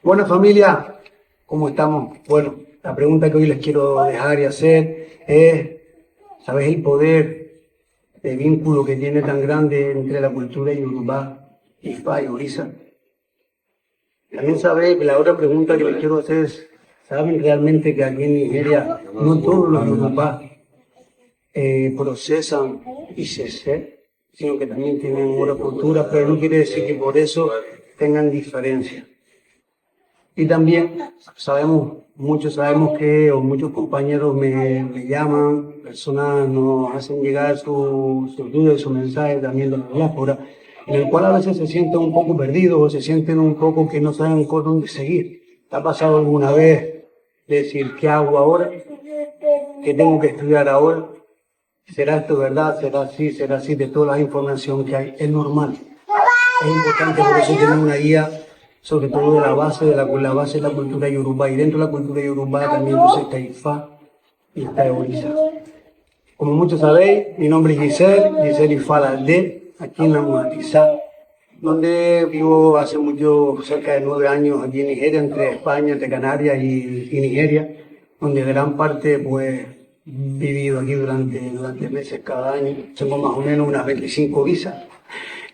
Buena familia, ¿cómo estamos? Bueno, la pregunta que hoy les quiero dejar y hacer es, ¿sabes el poder de vínculo que tiene tan grande entre la cultura Yorubá, Ifa y Orisa? También sabéis, la otra pregunta que les quiero hacer es, ¿saben realmente que aquí en Nigeria no todos los Yorubá procesan y se sino que también tienen otra cultura, pero no quiere decir que por eso tengan diferencia? Y también muchos sabemos que, o muchos compañeros me llaman, personas nos hacen llegar sus dudas, sus mensajes también de la diáspora, en el cual a veces se sienten un poco perdidos o se sienten un poco que no saben por dónde seguir. ¿Te ha pasado alguna vez decir qué hago ahora? ¿Qué tengo que estudiar ahora? ¿Será esto verdad? ¿Será así? ¿Será así? De toda la información que hay, es normal. Es importante por eso tener una guía, sobre todo de la base de la cultura Yoruba. Y dentro de la cultura Yoruba también entonces está Ifá y está Orisa. Como muchos sabéis, mi nombre es Giselle Ifá Lalde, aquí en la Muatizá, donde vivo hace cerca de 9 años aquí en Nigeria, entre España, entre Canarias y Nigeria, donde gran parte pues he vivido aquí durante meses cada año. Tengo más o menos unas 25 visas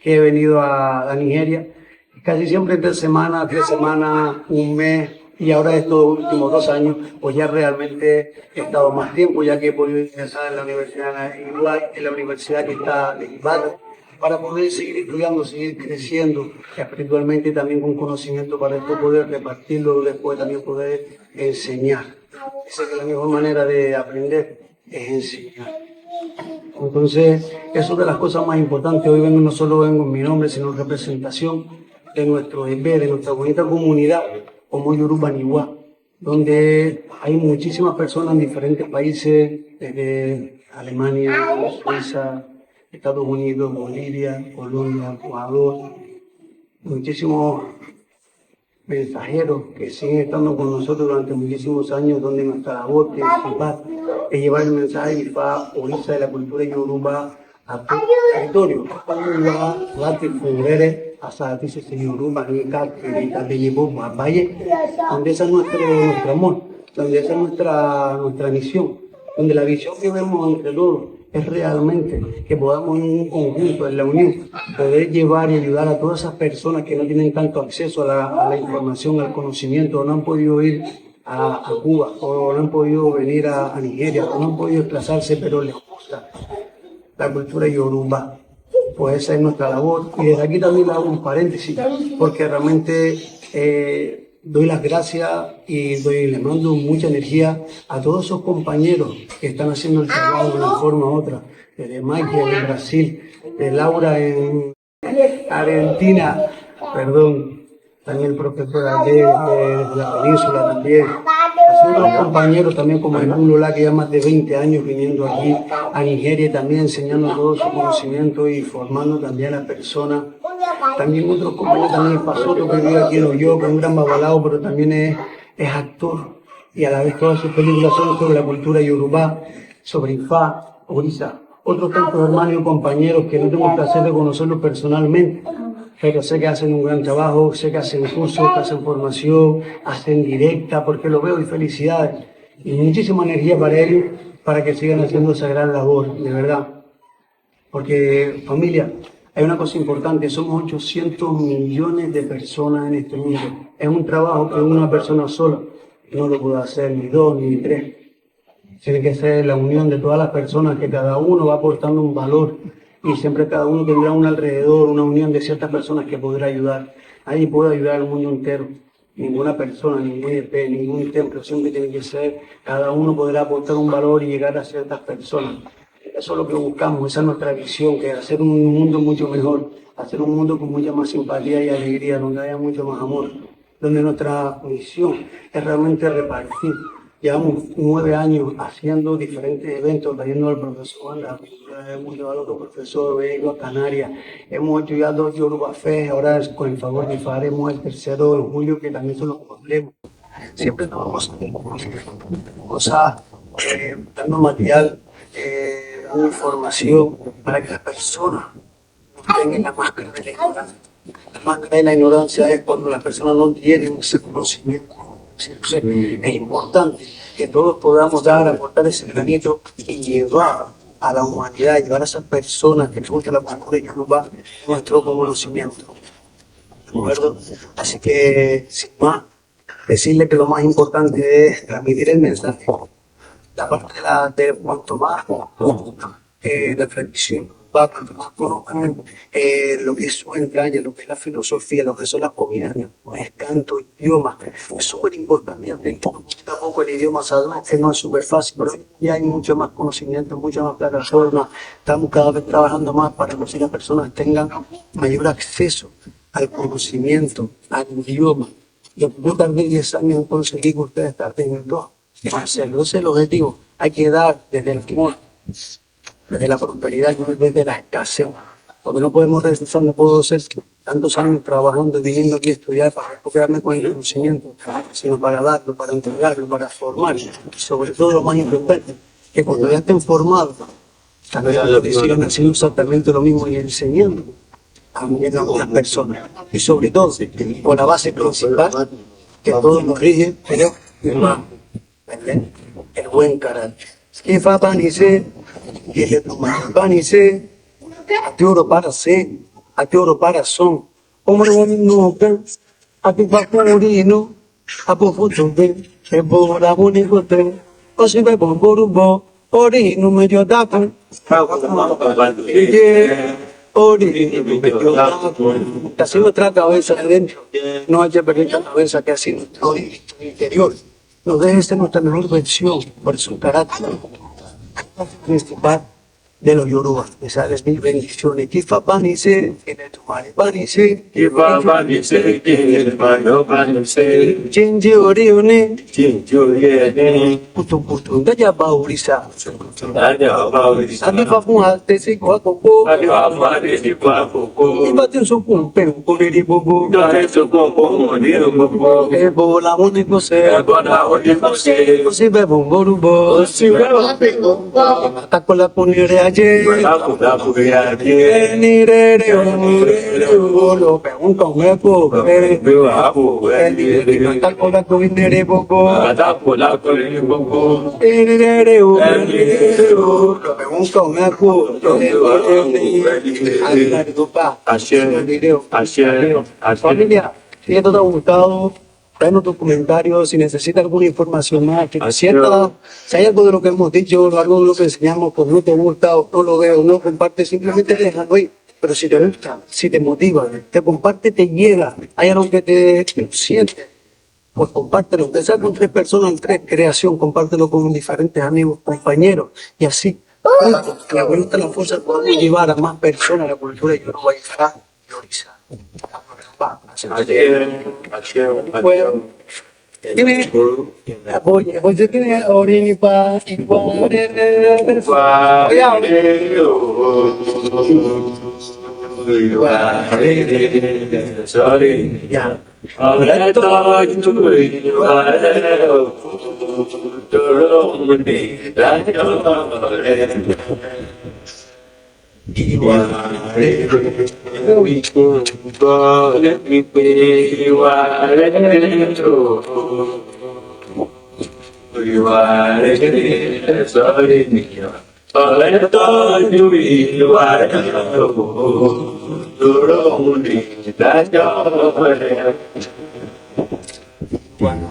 que he venido a Nigeria, casi siempre 3 semanas, 3 semanas, un mes, y ahora estos últimos 2 años, pues ya realmente he estado más tiempo, ya que he podido ingresar en la universidad en la universidad que está de Ibadan, para poder seguir estudiando, seguir creciendo espiritualmente y también con conocimiento para esto poder repartirlo, después también poder enseñar. Sé que la mejor manera de aprender es enseñar. Entonces, eso es de las cosas más importantes. Hoy no solo vengo en mi nombre, sino en representación de nuestro deber, de nuestra bonita comunidad como Yoruba Niwa, donde hay muchísimas personas en diferentes países, desde Alemania, Suiza, Estados Unidos, Bolivia, Colombia, Ecuador, muchísimos mensajeros que siguen estando con nosotros durante muchísimos años, donde nuestra labor principal es llevar el mensaje de Ifá, Orisa, de la cultura Yoruba a todo el territorio. Donde ese es nuestro amor, donde esa es nuestra misión, donde la visión que vemos entre todos es realmente que podamos en un conjunto, en la unión, poder llevar y ayudar a todas esas personas que no tienen tanto acceso a la información, al conocimiento, o no han podido ir a Cuba, o no han podido venir a Nigeria, o no han podido desplazarse, pero les gusta la cultura Yoruba. Pues esa es nuestra labor. Y desde aquí también le hago un paréntesis, porque realmente doy las gracias y le mando mucha energía a todos esos compañeros que están haciendo el trabajo de una forma u otra. Desde Michael en Brasil, de Laura en Argentina, perdón, también el profesor de la península también. Así otros compañeros también como el Lola, que ya más de 20 años viniendo aquí a Nigeria, también enseñando todo su conocimiento y formando también a las personas. También otros compañeros, también Pasoto, que vive aquí en Oyo, que es un gran babalao, pero también es actor. Y a la vez todas sus películas son sobre la cultura Yoruba, sobre Ifá, Orisa. Otros tantos hermanos y compañeros que no tengo el placer de conocerlos personalmente, pero sé que hacen un gran trabajo, sé que hacen cursos, que hacen formación, hacen directa, porque lo veo y felicidades. Y muchísima energía para ellos, para que sigan haciendo esa gran labor, de verdad. Porque, familia, hay una cosa importante, somos 800 millones de personas en este mundo. Es un trabajo que una persona sola no lo puede hacer, ni dos, ni tres. Tiene que ser la unión de todas las personas, que cada uno va aportando un valor y siempre cada uno tendrá un alrededor, una unión de ciertas personas que podrá ayudar. Ahí puede ayudar al mundo entero. Ninguna persona, ningún EP, ningún templo, siempre tiene que ser, cada uno podrá aportar un valor y llegar a ciertas personas. Eso es lo que buscamos, esa es nuestra visión, que es hacer un mundo mucho mejor, hacer un mundo con mucha más simpatía y alegría, donde haya mucho más amor, donde nuestra misión es realmente repartir. Llevamos 9 años haciendo diferentes eventos, trayendo al profesor Wanda, hemos llevado a otro profesor, hemos ido a Canarias, hemos hecho ya 2 Yoruba Fest, ahora con el favor de IFA haremos el tercero en julio, que también son los problemas. Siempre estamos cosas, dando material, dando información para que las personas no tengan la máscara de la ignorancia. La máscara de la ignorancia es cuando las personas no tienen ese conocimiento. Entonces, es importante que todos podamos aportar ese granito y llevar a la humanidad, llevar a esas personas que les gusta la cultura yoruba nuestro conocimiento. ¿De acuerdo? Así que, sin más, decirle que lo más importante es transmitir el mensaje. La parte de cuanto más la tradición va, cuanto más conozcan lo que es su entraña, lo que es la filosofía, lo que son las comidas, es canto, idioma, es súper importante. Tampoco el idioma sabemos que no es súper fácil, pero ya hay mucho más conocimiento, muchas más plataformas. Estamos cada vez trabajando más para que las personas tengan mayor acceso al conocimiento, al idioma. Yo tardé 10 años en conseguir que ustedes tarden en 2. Hacerlo, ese es el objetivo. Hay que dar desde el amor, desde la prosperidad y desde la escasez. Porque no podemos regresar, no puedo ser tantos años trabajando y viniendo aquí a estudiar para recuperarme con el conocimiento, sino para darlo, para entregarlo, para formar. Y sobre todo lo más importante, que cuando ya estén formados, sigan haciendo exactamente lo mismo y enseñando también a otras personas. Y sobre todo, con la base principal, que todos nos rige, pero el buen carácter. Que fa panice, que le toma panice, a ti oro para ser, a ti oro para son, como no a ti pa purino, a po futu be, e bo la bonito te, o si be bo borubo, orino medio dapo, así nuestra cabeza de dentro, no hay que perder la cabeza que así nuestro interior. No dejes de nuestra mejor versión por su carácter principal de los yorubas. Esa es mi bendición. Kifa panice, tiene tu madre panice. Kifa panice, tiene tu madre panice. Chinji orione. Chinji orione. Putu, daya baurisa. Daya baurisa. Adi fa fun alte si kwa koko. Adi fa fun alte si kwa koko. Iba tin so kun pe ko ri bobo. Daya so kun ko ri bobo. Ebo la moni ko se. Ebo la moni ko se. Si be bomborubo. Si be bomborubo. Atako la punire ayer. Lo pregunto, me puedo ver. Atako la punire bobo. Atako la punire bobo. Lo pregunto, me puedo ver. Familia, si esto te ha gustado, traenos tus comentarios, si necesitas alguna información más, que sienta, si hay algo de lo que hemos dicho, algo de lo que enseñamos, pues no te gusta, o no lo veo, no comparte, simplemente déjalo ahí. Pero si te gusta, si te motiva, te comparte, te llega, hay algo que te siente, pues compártelo. Aunque sea con 3 personas en 3 creación, compártelo con diferentes amigos, compañeros, y así, que la voluntad de la fuerza podemos llevar a más personas a la cultura yoruba y estará priorizada. Tiene oye, tiene orini pa ya. Let me be Bueno,